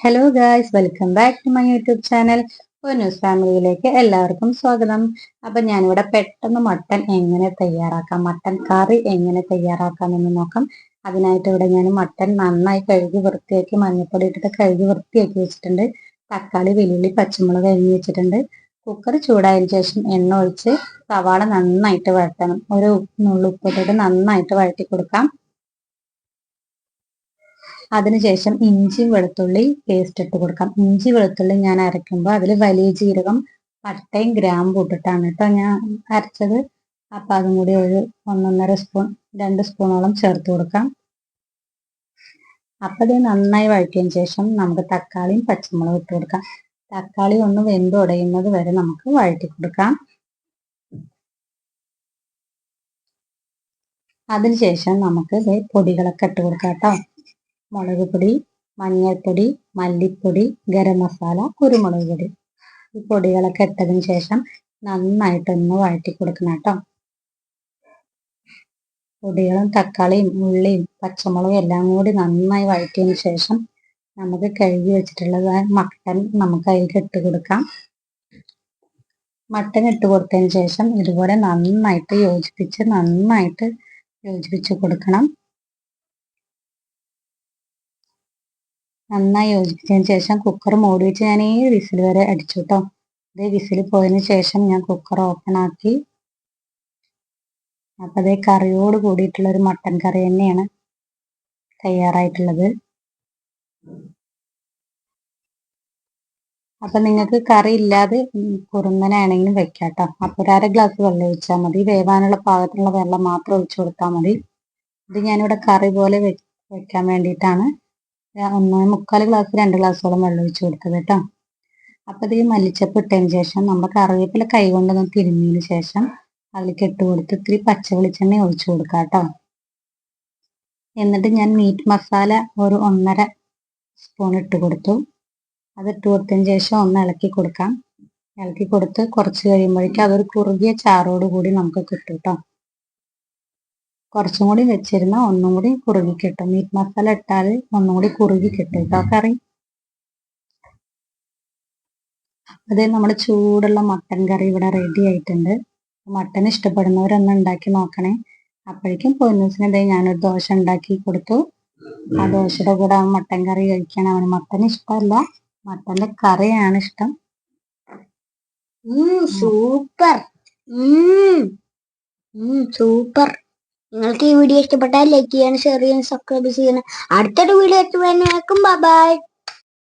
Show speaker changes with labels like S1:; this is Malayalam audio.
S1: Hello guys, welcome back to my YouTube channel. News ഫാമിലിയിലേക്ക് എല്ലാവർക്കും സ്വാഗതം. അപ്പൊ ഞാനിവിടെ പെട്ടെന്ന് മട്ടൻ എങ്ങനെ തയ്യാറാക്കാം, മട്ടൻ കറി എങ്ങനെ തയ്യാറാക്കാം എന്ന് നോക്കാം. അതിനായിട്ട് ഇവിടെ ഞാൻ മട്ടൻ നന്നായി കഴുകി വൃത്തിയാക്കി മഞ്ഞൾപ്പൊടി ഇട്ടിട്ട് കഴുകി വൃത്തിയാക്കി വെച്ചിട്ടുണ്ട്. തക്കാളി, വെല്ലുള്ളി, പച്ചമുളക് അരിഞ്ഞ് വെച്ചിട്ടുണ്ട്. കുക്കർ ചൂടായതിനു ശേഷം എണ്ണ ഒഴിച്ച് സവാള നന്നായിട്ട് വഴറ്റണം. ഒരു നുള്ളു ഉപ്പിട്ടിട്ട് നന്നായിട്ട് വഴറ്റി കൊടുക്കാം. അതിനുശേഷം ഇഞ്ചി വെളുത്തുള്ളി പേസ്റ്റ് ഇട്ട് കൊടുക്കാം. ഇഞ്ചി വെളുത്തുള്ളി ഞാൻ അരയ്ക്കുമ്പോൾ അതിൽ വലിയ ജീരകം, പട്ടയും ഗ്രാമ്പും ഇട്ടിട്ടാണ് കേട്ടോ ഞാൻ അരച്ചത്. അപ്പൊ അതും കൂടി ഒരു 1.5 സ്പൂൺ 2 സ്പൂണോളം ചേർത്ത് കൊടുക്കാം. അപ്പൊ ഇത് നന്നായി വഴറ്റിയതിന് ശേഷം നമുക്ക് തക്കാളിയും പച്ചമുളകും ഇട്ട് കൊടുക്കാം. തക്കാളി ഒന്ന് വെന്തുടയുന്നത് വരെ നമുക്ക് വഴറ്റി കൊടുക്കാം. അതിനുശേഷം നമുക്ക് പൊടികളൊക്കെ ഇട്ട് കൊടുക്കാം കേട്ടോ. മുളക് പൊടി, മഞ്ഞൾപ്പൊടി, മല്ലിപ്പൊടി, ഗരം മസാല, കുരുമുളക് പൊടി. ഈ പൊടികളൊക്കെ ഇട്ടതിന് ശേഷം നന്നായിട്ടൊന്ന് വഴറ്റി കൊടുക്കണം കേട്ടോ. പൊടികളും തക്കാളിയും ഉള്ളിയും പച്ചമുളകും എല്ലാം കൂടി നന്നായി വഴറ്റിയതിന് ശേഷം നമുക്ക് കഴുകി വെച്ചിട്ടുള്ളത് മട്ടൻ നമുക്ക് അതിലേക്ക് ഇട്ട് കൊടുക്കാം. മട്ടൻ ഇട്ട് കൊടുത്തതിന് ശേഷം ഇതുപോലെ നന്നായിട്ട് യോജിപ്പിച്ച് കൊടുക്കണം. നന്നായി യോജിപ്പിച്ചതിന് ശേഷം കുക്കർ മൂടി വെച്ച് ഞാൻ 7 വിസിൽ വരെ അടിച്ചു കേട്ടോ. അതേ വിസിൽ പോയതിന് ശേഷം ഞാൻ കുക്കർ ഓപ്പൺ ആക്കി. അപ്പൊ അതേ കറിയോട് കൂടിയിട്ടുള്ള ഒരു മട്ടൻ കറി തന്നെയാണ് തയ്യാറായിട്ടുള്ളത്. അപ്പൊ നിങ്ങൾക്ക് കറി ഇല്ലാതെ കുറുന്നനാണെങ്കിലും വെക്കാം കേട്ടോ. അപ്പൊ 1/2 ഗ്ലാസ് വെള്ളം ഒഴിച്ചാൽ മതി. വേവാനുള്ള പാകത്തിനുള്ള വെള്ളം മാത്രം ഒഴിച്ചു കൊടുത്താൽ മതി. ഇത് ഞാനിവിടെ കറി പോലെ വെക്കാൻ വേണ്ടിയിട്ടാണ് 1.25 ഗ്ലാസ് 2 ഗ്ലാസോളം വെള്ളം ഒഴിച്ചു കൊടുത്തത് കേട്ടോ. അപ്പൊ ഇത് മല്ലിച്ചപ്പ് ഇട്ടതിന് ശേഷം നമ്മൾ കറിവേപ്പില കൈ കൊണ്ടൊന്ന് തിരുമ്മിയതിന് ശേഷം അതിലേക്ക് ഇട്ട് കൊടുത്ത് ഇത്തിരി പച്ച വെളിച്ചെണ്ണ ഒഴിച്ചു കൊടുക്കാം കേട്ടോ. എന്നിട്ട് ഞാൻ മീറ്റ് മസാല ഒരു 1.5 സ്പൂൺ ഇട്ട് കൊടുത്തു. അത് ഇട്ട് കൊടുത്തതിന് ശേഷം ഒന്ന് ഇളക്കി കൊടുക്കാം. ഇളക്കി കൊടുത്ത് കുറച്ച് കഴിയുമ്പോഴേക്കും അതൊരു കുറുകിയ ചാറോട് കൂടി നമുക്ക് കിട്ടും കേട്ടോ. കുറച്ചും കൂടി വെച്ചിരുന്ന ഒന്നും കൂടി കുറുകി കിട്ടും. മീറ്റ് മസാല ഇട്ടാൽ ഒന്നും കൂടി കുറുകി കിട്ടും കേട്ടോ കറി. അതേ നമ്മുടെ ചൂടുള്ള മട്ടൻ കറി ഇവിടെ റെഡി ആയിട്ടുണ്ട്. മട്ടൻ ഇഷ്ടപ്പെടുന്നവരൊന്ന് ഉണ്ടാക്കി നോക്കണേ. അപ്പോഴേക്കും പൊന്നൂസിനെതിരെ ഞാനൊരു ദോശ ഉണ്ടാക്കി കൊടുത്തു. ആ ദോശയുടെ കൂടെ മട്ടൻ കറി കഴിക്കണം. അവന് മട്ടൻ ഇഷ്ടമല്ല, മട്ടന്റെ കറിയാണ് ഇഷ്ടം.
S2: Super super. നിങ്ങൾക്ക് ഈ വീഡിയോ ഇഷ്ടപ്പെട്ടാൽ ലൈക്ക് ചെയ്യാനും ഷെയർ ചെയ്യാനും സബ്സ്ക്രൈബ് ചെയ്യാനും അടുത്തൊരു വീഡിയോ എത്തുവാനും ബൈ.